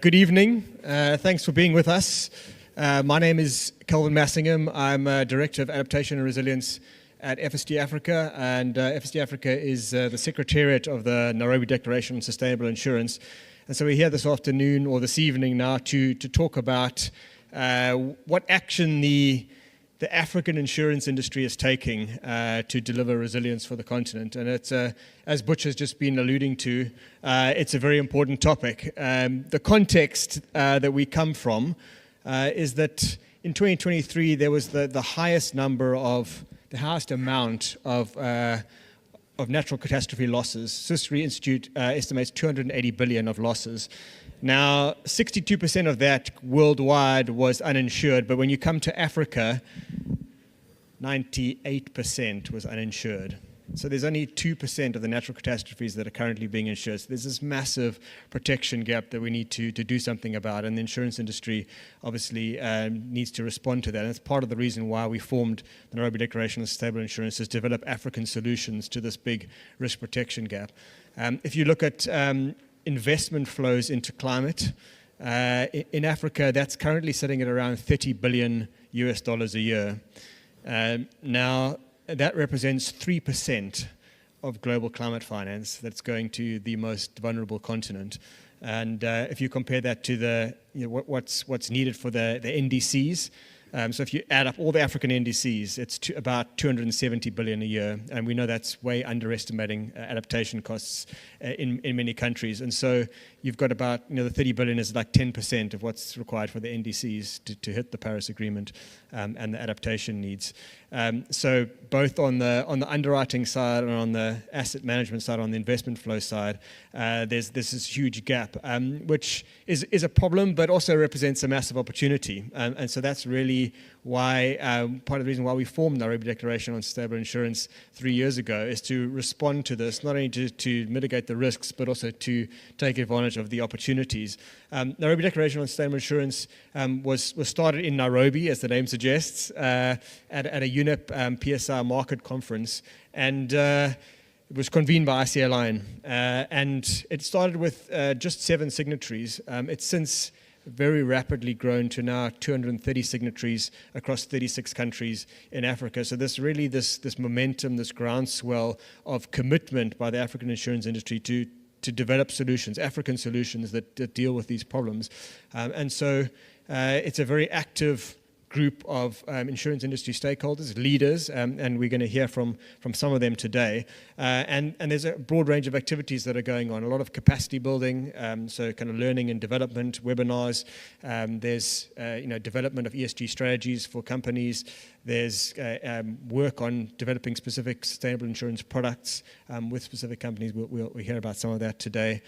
Good evening. Thanks for being with us. My name is Kelvin Massingham. I'm Director of Adaptation and Resilience at FSD Africa, and FSD Africa is the Secretariat of the Nairobi Declaration on Sustainable Insurance. And so we're here this afternoon, or this evening now, to talk about what action the African insurance industry is taking to deliver resilience for the continent. And it's, as Butch has just been alluding to, it's a very important topic. The context that we come from is that in 2023, there was the highest amount of natural catastrophe losses. Swiss Re Institute estimates 280 billion of losses. Now, 62% of that worldwide was uninsured, but when you come to Africa, 98% was uninsured. So there's only 2% of the natural catastrophes that are currently being insured. So there's this massive protection gap that we need to do something about, and the insurance industry obviously needs to respond to that. And it's part of the reason why we formed the Nairobi Declaration on Sustainable Insurance, is to develop African solutions to this big risk protection gap. If you look at investment flows into climate, in Africa, that's currently sitting at around $30 billion a year. Now, that represents 3% of global climate finance that's going to the most vulnerable continent. And if you compare that to what's needed for the NDCs, so if you add up all the African NDCs, it's about 270 billion a year, and we know that's way underestimating adaptation costs in many countries. And so you've got about, the 30 billion is like 10% of what's required for the NDCs to hit the Paris Agreement and the adaptation needs. So both on the underwriting side and on the asset management side, on the investment flow side, there's this huge gap, which is a problem, but also represents a massive opportunity. And so that's really why part of the reason why we formed the Nairobi Declaration on Sustainable Insurance 3 years ago, is to respond to this, not only to mitigate the risks, but also to take advantage of the opportunities. Nairobi Declaration on Sustainable Insurance was started in Nairobi, as the name suggests, at a UNEP PSI market conference, and it was convened by ICEA Line, and it started with just 7 signatories. It's since very rapidly grown to now 230 signatories across 36 countries in Africa. So this momentum, this groundswell of commitment by the African insurance industry to develop solutions, African solutions that deal with these problems. And so it's a very active group of insurance industry stakeholders, leaders, and we're going to hear from some of them today. And there's a broad range of activities that are going on, a lot of capacity building, so kind of learning and development, webinars. There's development of ESG strategies for companies. There's work on developing specific sustainable insurance products with specific companies. We'll hear about some of that today.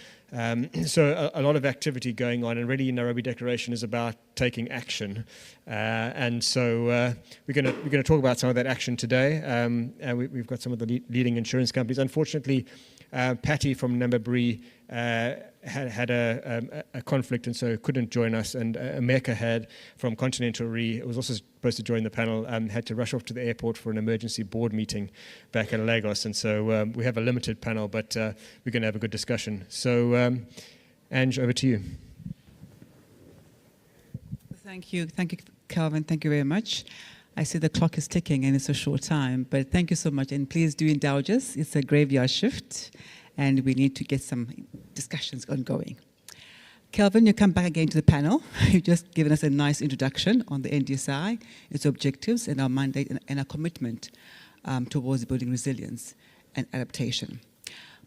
So a lot of activity going on, and really Nairobi Declaration is about taking action. And so we're going to talk about some of that action today. And we've got some of the leading insurance companies. Unfortunately, Patty from Namibri had a conflict, and so couldn't join us. And Emeka had from Continental Re, was also supposed to join the panel, had to rush off to the airport for an emergency board meeting back in Lagos. And so we have a limited panel, but we're going to have a good discussion. So, Ange, over to you. Thank you, Kelvin. Thank you very much. I see the clock is ticking and it's a short time, but thank you so much. And please do indulge us. It's a graveyard shift, and we need to get some discussions ongoing. Kelvin, you come back again to the panel. You've just given us a nice introduction on the NDSI, its objectives, and our mandate and our commitment towards building resilience and adaptation.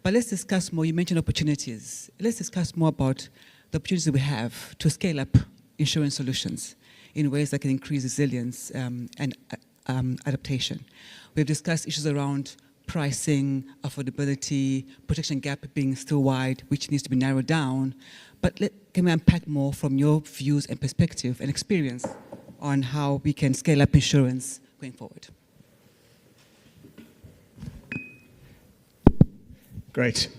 But let's discuss more. You mentioned opportunities. Let's discuss more about the opportunities we have to scale up insurance solutions in ways that can increase resilience and adaptation. We've discussed issues around pricing, affordability, protection gap being still wide, which needs to be narrowed down. But can we unpack more from your views and perspective and experience on how we can scale up insurance going forward? Great.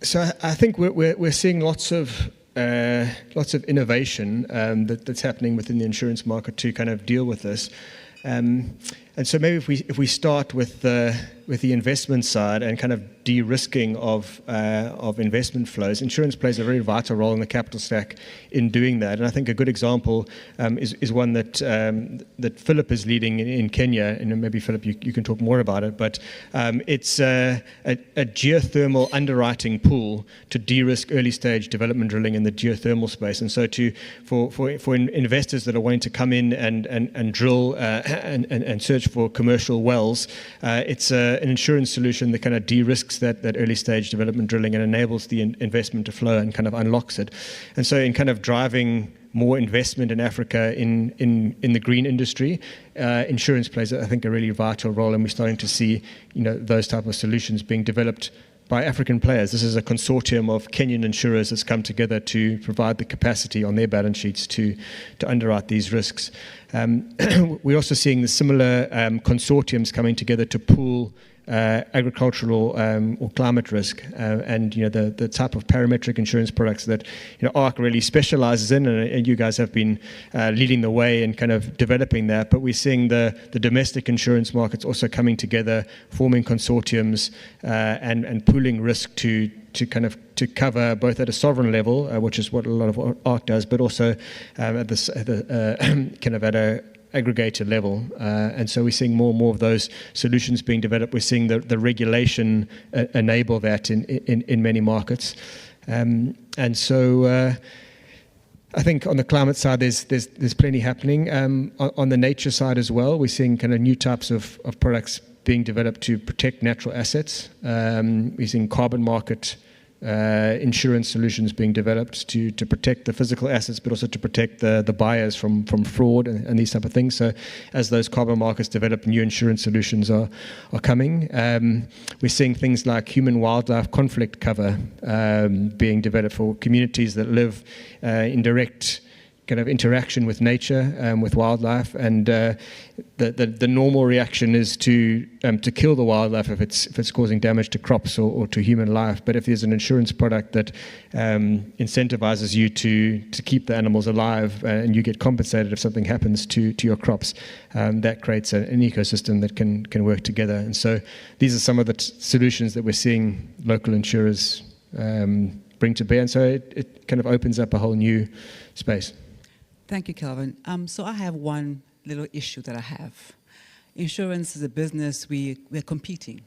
So I think we're seeing lots of innovation that's happening within the insurance market to kind of deal with this. so maybe if we start with the investment side and kind of de-risking of investment flows, insurance plays a very vital role in the capital stack in doing that. And I think a good example is one that Phillip is leading in Kenya. And maybe Phillip, you can talk more about it. But it's a geothermal underwriting pool to de-risk early stage development drilling in the geothermal space. And so for investors that are wanting to come in and drill and search for commercial wells, it's an insurance solution that kind of de-risks that early stage development drilling and enables the investment to flow and kind of unlocks it. And so in kind of driving more investment in Africa in the green industry, insurance plays, I think, a really vital role, and we're starting to see, those type of solutions being developed by African players. This is a consortium of Kenyan insurers that's come together to provide the capacity on their balance sheets to underwrite these risks. We're also seeing the similar consortiums coming together to pool agricultural or climate risk, and the type of parametric insurance products that ARC really specializes in, and you guys have been leading the way in kind of developing that. But we're seeing the domestic insurance markets also coming together, forming consortiums and pooling risk to cover both at a sovereign level, which is what a lot of ARC does, but also at a aggregated level, and so we're seeing more and more of those solutions being developed. We're seeing the regulation enable that in many markets, and so I think on the climate side there's plenty happening. On the nature side as well, we're seeing kind of new types of products being developed to protect natural assets. We're seeing carbon market insurance solutions being developed to protect the physical assets, but also to protect the buyers from fraud and these type of things. So as those carbon markets develop, new insurance solutions are coming. We're seeing things like human-wildlife conflict cover being developed for communities that live in direct kind of interaction with nature, with wildlife, and the normal reaction is to kill the wildlife if it's causing damage to crops or to human life. But if there's an insurance product that incentivizes you to keep the animals alive, and you get compensated if something happens to your crops, that creates an ecosystem that can work together. And so these are some of the solutions that we're seeing local insurers bring to bear, and so it kind of opens up a whole new space. Thank you, Kelvin. So I have one little issue that I have. Insurance is a business we're competing.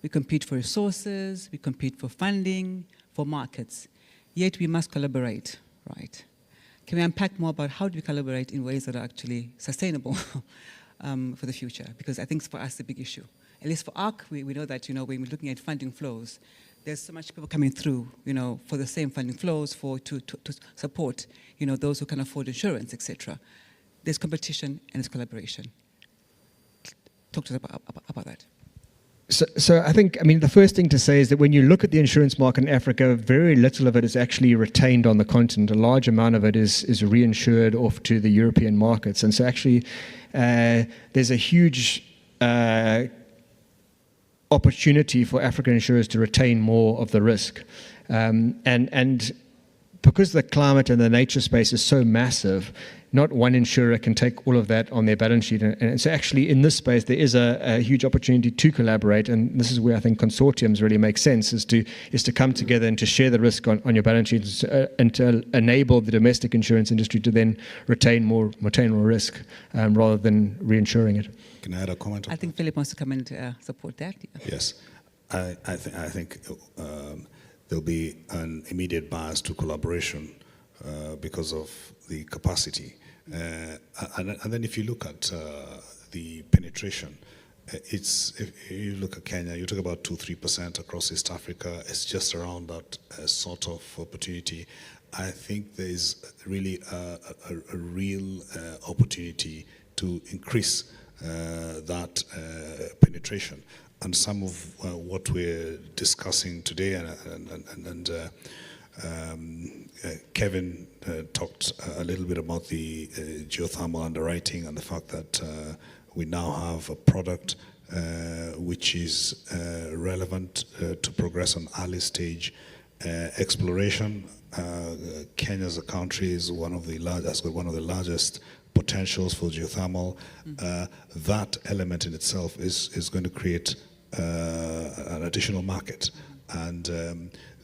We compete for resources, we compete for funding, for markets. Yet we must collaborate, right? Can we unpack more about how do we collaborate in ways that are actually sustainable for the future? Because I think for us, it's a big issue. At least for ARC, we know that, when we're looking at funding flows, there's so much people coming through, for the same funding flows to support, those who can afford insurance, etc. There's competition and there's collaboration. Talk to us about that. So I think, the first thing to say is that when you look at the insurance market in Africa, very little of it is actually retained on the continent. A large amount of it is reinsured off to the European markets. And so actually, there's a huge opportunity for African insurers to retain more of the risk. And because the climate and the nature space is so massive, not one insurer can take all of that on their balance sheet. And so actually in this space, there is a huge opportunity to collaborate. And this is where I think consortiums really make sense, is to come together and to share the risk on your balance sheet, and to enable the domestic insurance industry to then retain more risk rather than reinsuring it. Can I add a comment? I think Phillip wants to come in to support that. Yeah. Yes, I think there'll be an immediate bias to collaboration because of the capacity. And then if you look at the penetration, if you look at Kenya, you talk about 2-3% across East Africa. It's just around that sort of opportunity. I think there is really a real opportunity to increase that penetration. And some of what we're discussing today, and Kelvin talked a little bit about the geothermal underwriting and the fact that we now have a product which is relevant to progress on early stage exploration. Kenya as a country is one of the largest potentials for geothermal. That element in itself is going to create an additional market. And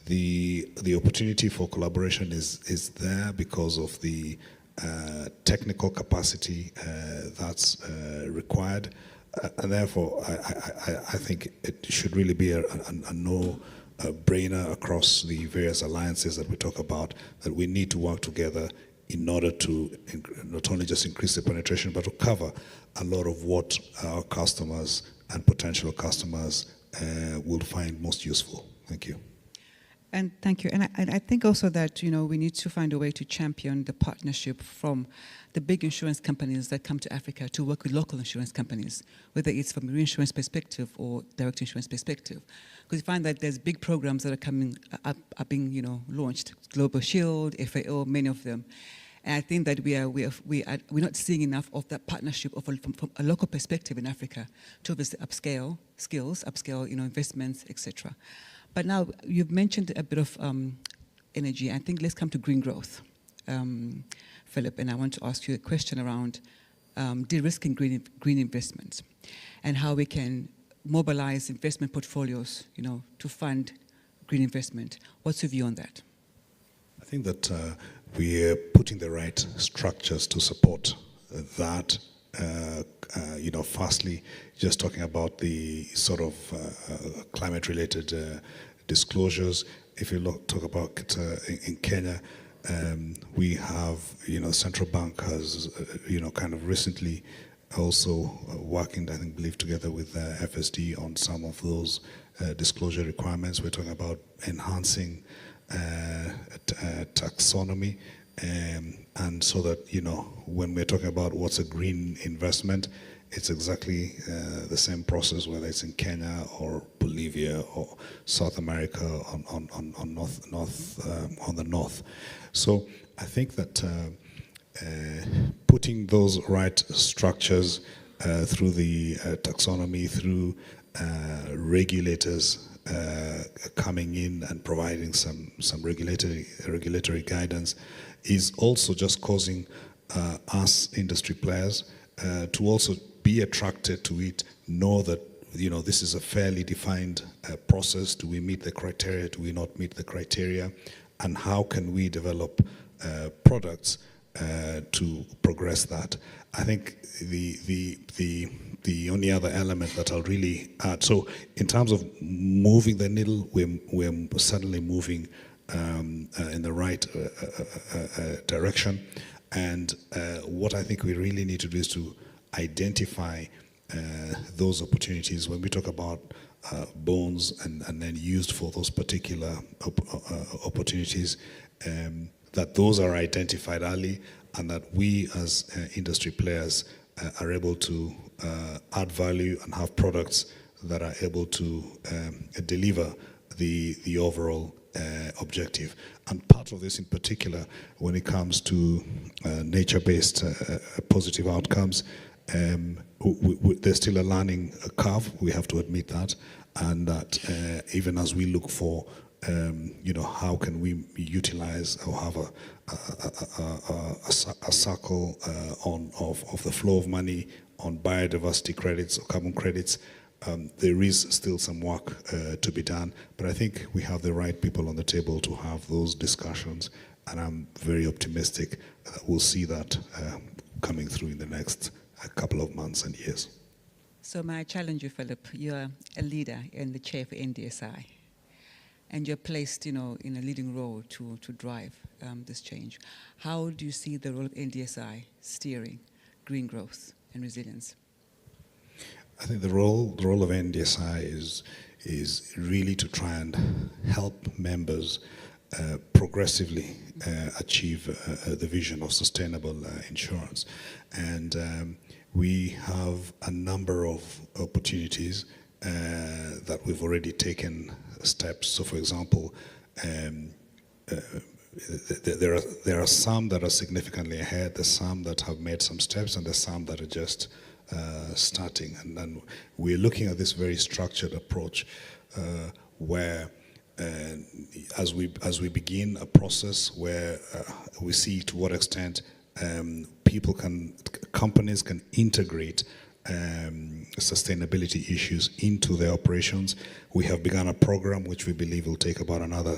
the opportunity for collaboration is there because of the technical capacity that's required. And therefore, I think it should really be a no-brainer across the various alliances that we talk about, that we need to work together in order to not only just increase the penetration, but to cover a lot of what our customers and potential customers will find most useful. Thank you. And thank you. And I think also that, we need to find a way to champion the partnership from the big insurance companies that come to Africa to work with local insurance companies, whether it's from a reinsurance perspective or direct insurance perspective. Because you find that there's big programs that are being launched, Global Shield, FAO, many of them. And I think that we're not seeing enough of that partnership from a local perspective in Africa to obviously upscale skills, upscale investments, etc. But now you've mentioned a bit of energy. I think let's come to green growth, Phillip. And I want to ask you a question around de-risking green investments and how we can mobilize investment portfolios, to fund green investment. What's your view on that? I think that we're putting the right structures to support that. Firstly, just talking about the sort of climate-related disclosures. If you talk about in Kenya, we have, central bank has, kind of recently also working, I believe, together with FSD on some of those disclosure requirements. We're talking about enhancing taxonomy, and so that, when we're talking about what's a green investment, it's exactly the same process, whether it's in Kenya or Bolivia or South America on the north. So I think that putting those right structures through the taxonomy, through regulators coming in and providing some regulatory guidance, is also just causing us industry players to also be attracted to it, know that this is a fairly defined process. Do we meet the criteria? Do we not meet the criteria? And how can we develop products to progress that? I think the only other element that I'll really add, so in terms of moving the needle, we're certainly moving in the right direction. And what I think we really need to do is to identify those opportunities when we talk about bonds and then used for those particular opportunities, that those are identified early, and that we as industry players are able to add value and have products that are able to deliver the overall objective. And part of this in particular, when it comes to nature-based positive outcomes, there's still a learning curve, we have to admit that, and that even as we look for how can we utilize or have a circle of the flow of money on biodiversity credits or carbon credits, there is still some work to be done, but I think we have the right people on the table to have those discussions, and I'm very optimistic that we'll see that coming through in the next couple of months and years. So may I challenge you, Phillip? You're a leader and the chair for NDSI, and you're placed, in a leading role to drive this change. How do you see the role of NDSI steering green growth and resilience? I think the role of NDSI is really to try and help members progressively achieve the vision of sustainable insurance. And we have a number of opportunities that we've already taken steps. So, for example, there are some that are significantly ahead, there's some that have made some steps, and there's some that are just starting. And then we're looking at this very structured approach where as we begin a process where we see to what extent companies can integrate sustainability issues into their operations. We have begun a program which we believe will take about another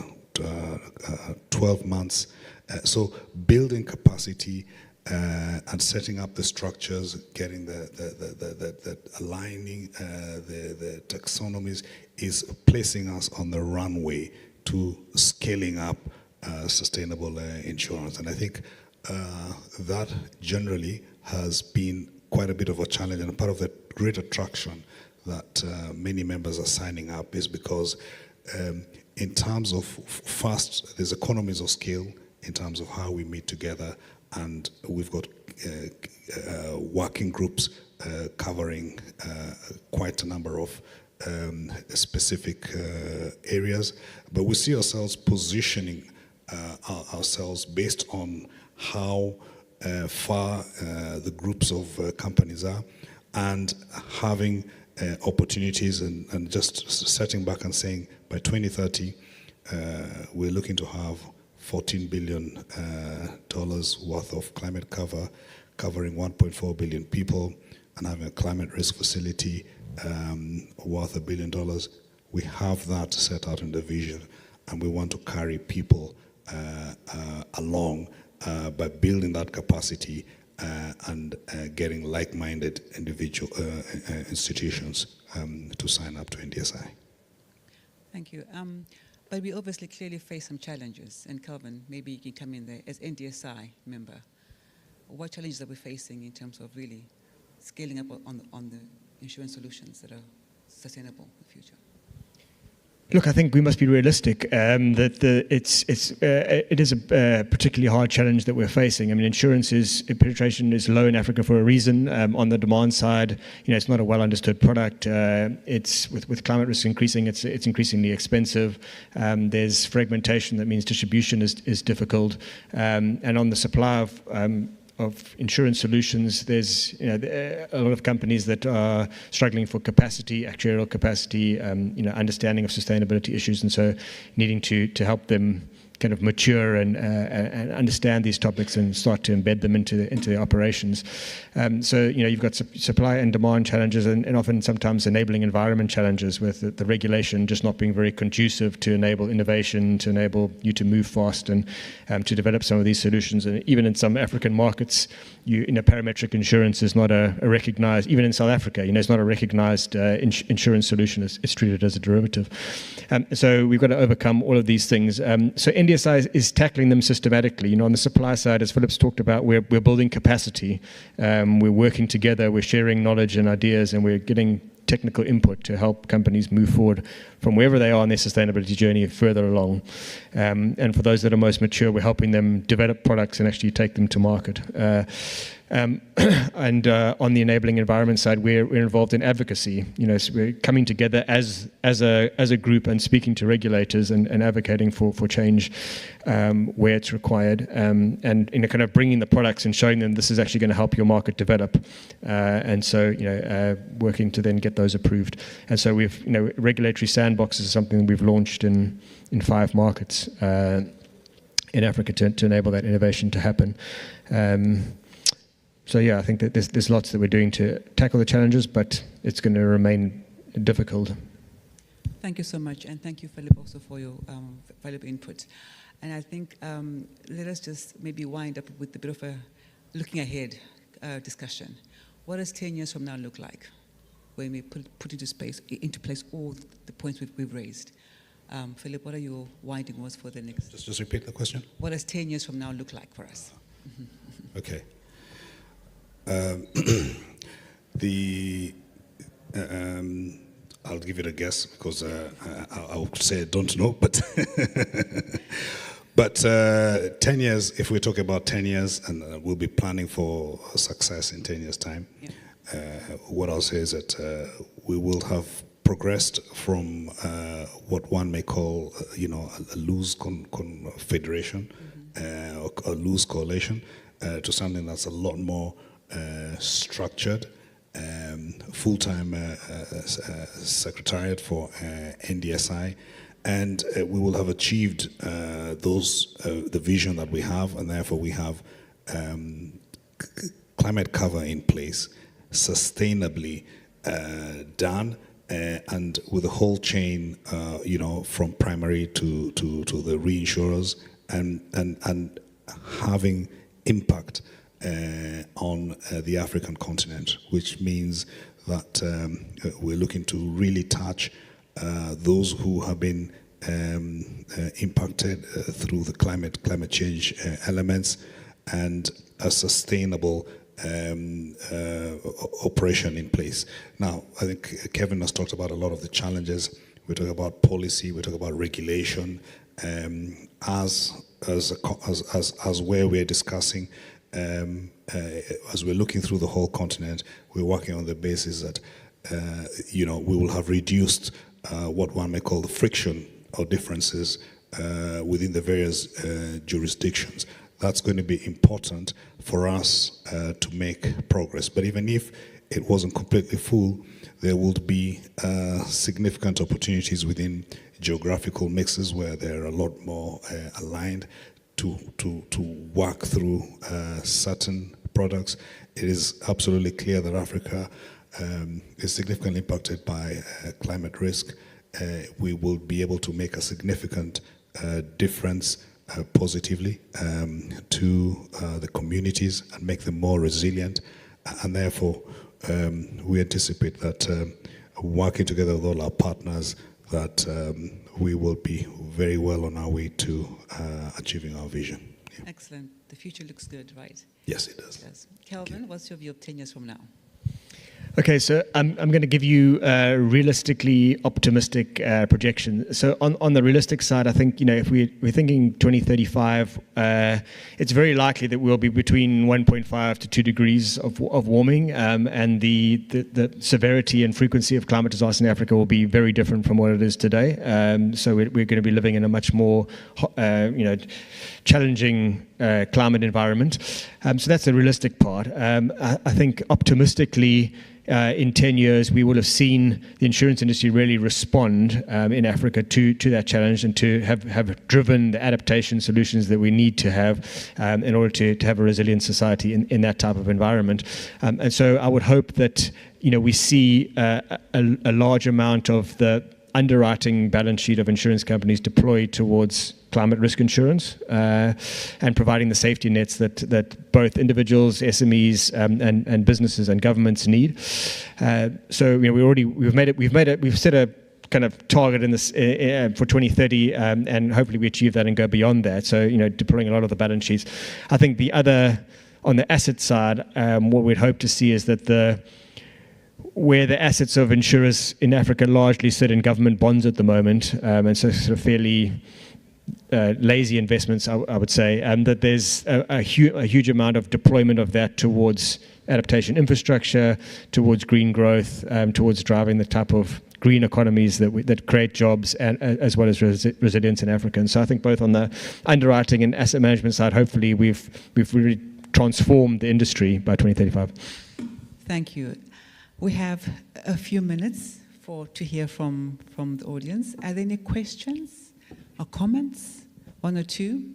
12 months. So building capacity and setting up the structures, getting the aligning the taxonomies is placing us on the runway to scaling up sustainable insurance. And I think that generally has been quite a bit of a challenge, and part of the great attraction that many members are signing up is because in terms of there's economies of scale in terms of how we meet together, and we've got working groups covering quite a number of specific areas, but we see ourselves positioning ourselves based on how far the groups of companies are, and having opportunities and just setting back and saying by 2030 we're looking to have $14 billion worth of climate cover, covering 1.4 billion people, and having a climate risk facility worth $1 billion. We have that set out in the vision, and we want to carry people along by building that capacity and getting like-minded individual institutions to sign up to NDSI. Thank you. But we obviously clearly face some challenges. And Kelvin, maybe you can come in there as NDSI member. What challenges are we facing in terms of really scaling up on the insurance solutions that are sustainable in the future? Look, I think we must be realistic that it is a particularly hard challenge that we're facing. I mean, insurance penetration is low in Africa for a reason. On the demand side, it's not a well understood product. It's with climate risk increasing, it's increasingly expensive. There's fragmentation, that means distribution is difficult. And on the supply of insurance solutions, there's a lot of companies that are struggling for capacity, actuarial capacity, understanding of sustainability issues, and so needing to help them kind of mature and understand these topics and start to embed them into their operations. So you've got supply and demand challenges, and often sometimes enabling environment challenges, with the regulation just not being very conducive to enable innovation, to enable you to move fast and to develop some of these solutions. And even in some African markets, parametric insurance is not a recognized, even in South Africa, it's not a recognized insurance solution. It's treated as a derivative. So we've got to overcome all of these things. So NDSI is tackling them systematically. On the supply side, as Phillip's talked about, we're building capacity. We're working together. We're sharing knowledge and ideas, and we're getting technical input to help companies move forward from wherever they are on their sustainability journey further along. And for those that are most mature, we're helping them develop products and actually take them to market. And on the enabling environment side, we're involved in advocacy. So we're coming together as a group and speaking to regulators and advocating for change where it's required, and kind of bringing the products and showing them this is actually going to help your market develop. And so working to then get those approved. And so we've regulatory sandboxes is something that we've launched in 5 markets in Africa to enable that innovation to happen. So I think that there's lots that we're doing to tackle the challenges, but it's going to remain difficult. Thank you so much, and thank you, Phillip, also for your valuable input. And I think let us just maybe wind up with a bit of a looking ahead discussion. What does 10 years from now look like when we put into place all the points we've raised? Phillip, what are your winding words for the next? Just repeat the question. What does 10 years from now look like for us? Okay. I'll give it a guess because I would say I don't know, but 10 years, if we talk about 10 years, and we'll be planning for success in 10 years' time, what I'll say is that we will have progressed from what one may call, a loose confederation or a loose coalition to something that's a lot more structured, full-time secretariat for NDSI, and we will have achieved the vision that we have, and therefore we have climate cover in place, sustainably done, and with the whole chain, from primary to the reinsurers, and having impact on the African continent, which means that we're looking to really touch those who have been impacted through the climate change elements, and a sustainable operation in place. Now, I think Kelvin has talked about a lot of the challenges. We talk about policy, we talk about regulation, as where we're discussing, as we're looking through the whole continent, we're working on the basis that we will have reduced what one may call the friction or differences within the various jurisdictions. That's going to be important for us to make progress. But even if it wasn't completely full, there would be significant opportunities within geographical mixes where they're a lot more aligned to work through certain products. It is absolutely clear that Africa is significantly impacted by climate risk. We will be able to make a significant difference positively to the communities and make them more resilient, and therefore we anticipate that working together with all our partners, that we will be very well on our way to achieving our vision. Yeah. Excellent. The future looks good, right? Yes, it does. Yes. Kelvin, what's your view of 10 years from now? Okay, so I'm going to give you a realistically optimistic projection. So on the realistic side, I think, if we're thinking 2035, it's very likely that we'll be between 1.5 to 2 degrees of warming, and the severity and frequency of climate disasters in Africa will be very different from what it is today. So we're going to be living in a much more, challenging climate environment. So that's the realistic part. I think optimistically, in 10 years, we will have seen the insurance industry really respond in Africa to that challenge, and to have driven the adaptation solutions that we need to have in order to have a resilient society in that type of environment. And so I would hope that we see a large amount of the underwriting balance sheet of insurance companies deployed towards climate risk insurance, and providing the safety nets that both individuals, SMEs, and businesses and governments need. So we've set a kind of target in this for 2030, and hopefully we achieve that and go beyond that. So deploying a lot of the balance sheets. I think on the asset side, what we'd hope to see is that where the assets of insurers in Africa largely sit in government bonds at the moment, and so sort of fairly lazy investments, I would say, that there's a huge amount of deployment of that towards adaptation infrastructure, towards green growth, towards driving the type of green economies that create jobs, and as well as resilience in Africa. And so I think both on the underwriting and asset management side, hopefully we've really transformed the industry by 2035. Thank you. We have a few minutes to hear from the audience. Are there any questions or comments? One or two?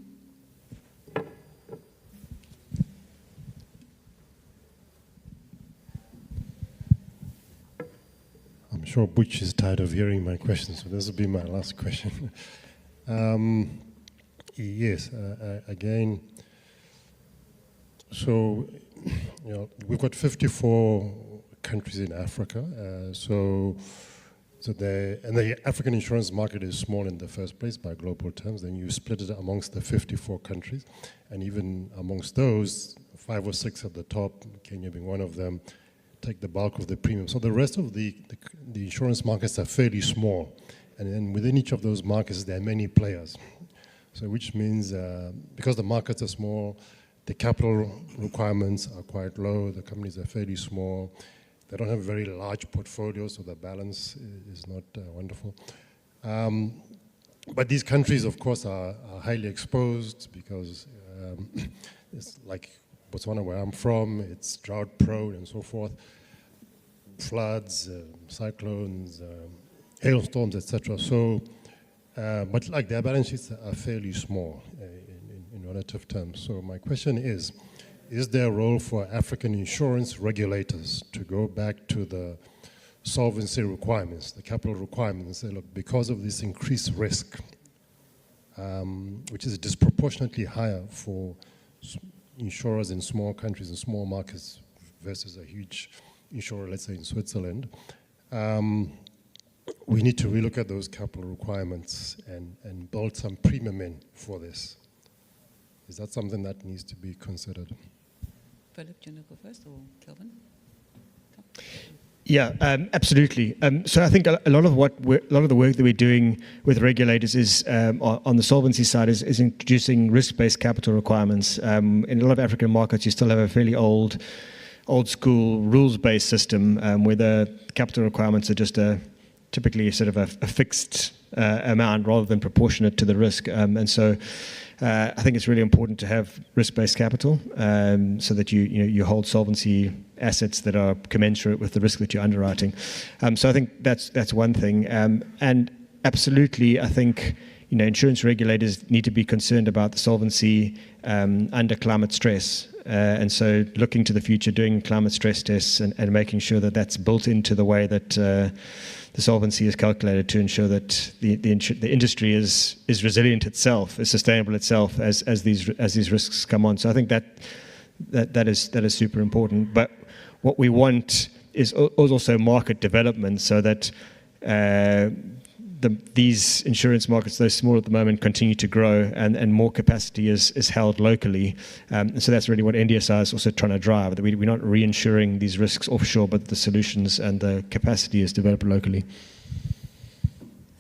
I'm sure Butch is tired of hearing my questions, so this will be my last question. Yes, again, so we've got 54 countries in Africa, so the African insurance market is small in the first place by global terms. Then you split it amongst the 54 countries, and even amongst those, 5 or 6 at the top, Kenya being one of them, take the bulk of the premium. So the rest of the insurance markets are fairly small, and then within each of those markets there are many players. So which means because the markets are small, the capital requirements are quite low, the companies are fairly small, they don't have very large portfolios, so the balance is not wonderful. But these countries, of course, are highly exposed because it's like Botswana, where I'm from, it's drought prone and so forth, floods, cyclones, hailstorms, etc. So, but like their balance sheets are fairly small in in relative terms. So my question is there a role for African insurance regulators to go back to the solvency requirements, the capital requirements, and say, look, because of this increased risk, which is disproportionately higher for insurers in small countries and small markets versus a huge insurer, let's say in Switzerland, we need to relook at those capital requirements and build some premium in for this. Is that something that needs to be considered? Phillip, do you want to go first, or Kelvin? Yeah, absolutely. So I think a lot of the work that we're doing with regulators is on the solvency side is introducing risk-based capital requirements. In a lot of African markets, you still have a fairly old school rules-based system where the capital requirements are just typically sort of a fixed amount rather than proportionate to the risk. And so I think it's really important to have risk-based capital so that you hold solvency assets that are commensurate with the risk that you're underwriting. So I think that's one thing. And absolutely, I think insurance regulators need to be concerned about the solvency under climate stress. And so looking to the future, doing climate stress tests and making sure that that's built into the way that the solvency is calculated to ensure that the industry is resilient itself, is sustainable itself as these risks come on. So I think that is super important. But what we want is also market development so that these insurance markets, though small at the moment, continue to grow and more capacity is held locally. So that's really what NDSI is also trying to drive, that we're not reinsuring these risks offshore, but the solutions and the capacity is developed locally.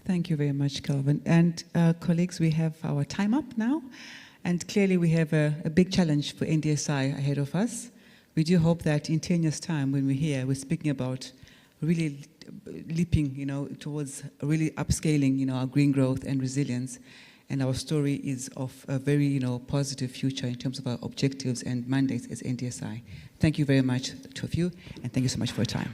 Thank you very much, Kelvin. And colleagues, we have our time up now. And clearly we have a big challenge for NDSI ahead of us. We do hope that in 10 years' time, when we're here, we're speaking about really leaping, towards really upscaling, our green growth and resilience. And our story is of a very, positive future in terms of our objectives and mandates as NDSI. Thank you very much, two of you, and thank you so much for your time.